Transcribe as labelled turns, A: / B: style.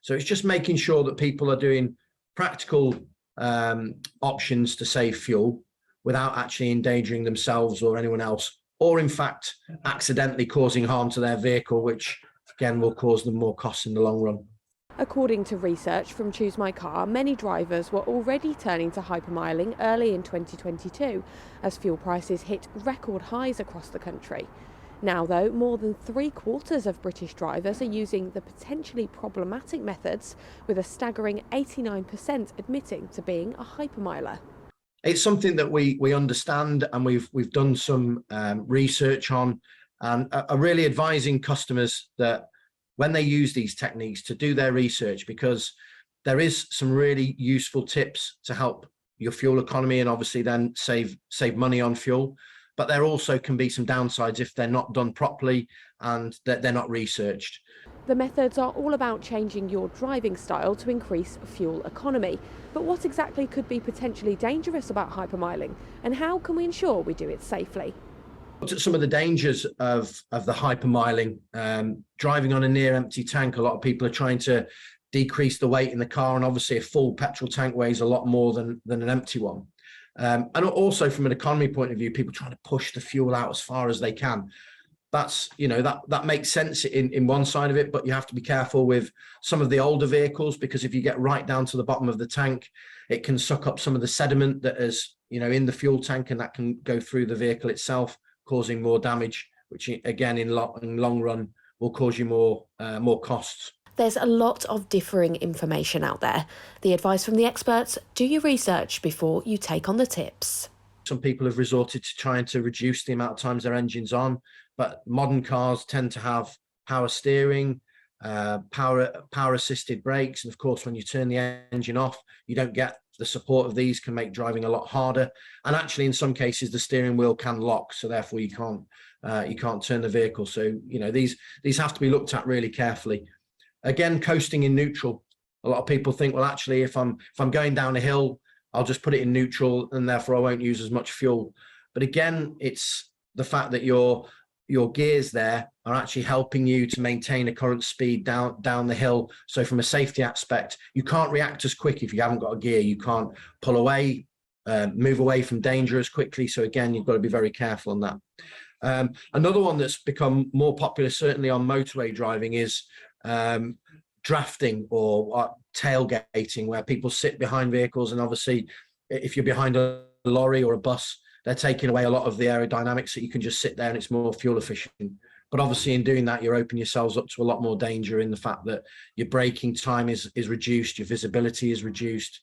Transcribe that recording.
A: So it's just making sure that people are doing practical options to save fuel without actually endangering themselves or anyone else, or in fact, accidentally causing harm to their vehicle, which again will cause them more costs in the long run.
B: According to research from Choose My Car, many drivers were already turning to hypermiling early in 2022 as fuel prices hit record highs across the country. Now, though, more than 3/4 of British drivers are using the potentially problematic methods, with a staggering 89% admitting to being a hypermiler.
A: It's something that we understand, and we've done some research on, and are really advising customers that when they use these techniques to do their research, because there is some really useful tips to help your fuel economy and obviously then save money on fuel. But there also can be some downsides if they're not done properly and that they're not researched.
B: The methods are all about changing your driving style to increase fuel economy. But what exactly could be potentially dangerous about hypermiling, and how can we ensure we do it safely?
A: Looked at some of the dangers of the hypermiling. Driving on a near empty tank, a lot of people are trying to decrease the weight in the car, and obviously a full petrol tank weighs a lot more than an empty one. And also from an economy point of view, people trying to push the fuel out as far as they can. That's, that makes sense in one side of it, but you have to be careful with some of the older vehicles, because if you get right down to the bottom of the tank, it can suck up some of the sediment that is, in the fuel tank, and that can go through the vehicle itself, causing more damage, which again, in long run, will cause you more costs.
B: There's a lot of differing information out there. The advice from the experts: do your research before you take on the tips.
A: Some people have resorted to trying to reduce the amount of times their engine's on, but modern cars tend to have power steering, power assisted brakes, and of course, when you turn the engine off, you don't get the support of these, can make driving a lot harder. And actually, in some cases, the steering wheel can lock, so therefore you can't turn the vehicle. So these have to be looked at really carefully. Again, coasting in neutral. A lot of people think, well, actually, if I'm going down a hill, I'll just put it in neutral, and therefore I won't use as much fuel. But again, it's the fact that your gears there are actually helping you to maintain a current speed down the hill. So from a safety aspect, you can't react as quick if you haven't got a gear. You can't pull away, move away from danger as quickly. So again, you've got to be very careful on that. Another one that's become more popular, certainly on motorway driving, is drafting or tailgating, where people sit behind vehicles, and obviously if you're behind a lorry or a bus, they're taking away a lot of the aerodynamics, so you can just sit there and it's more fuel efficient. But obviously in doing that, you're opening yourselves up to a lot more danger, in the fact that your braking time is reduced, your visibility is reduced,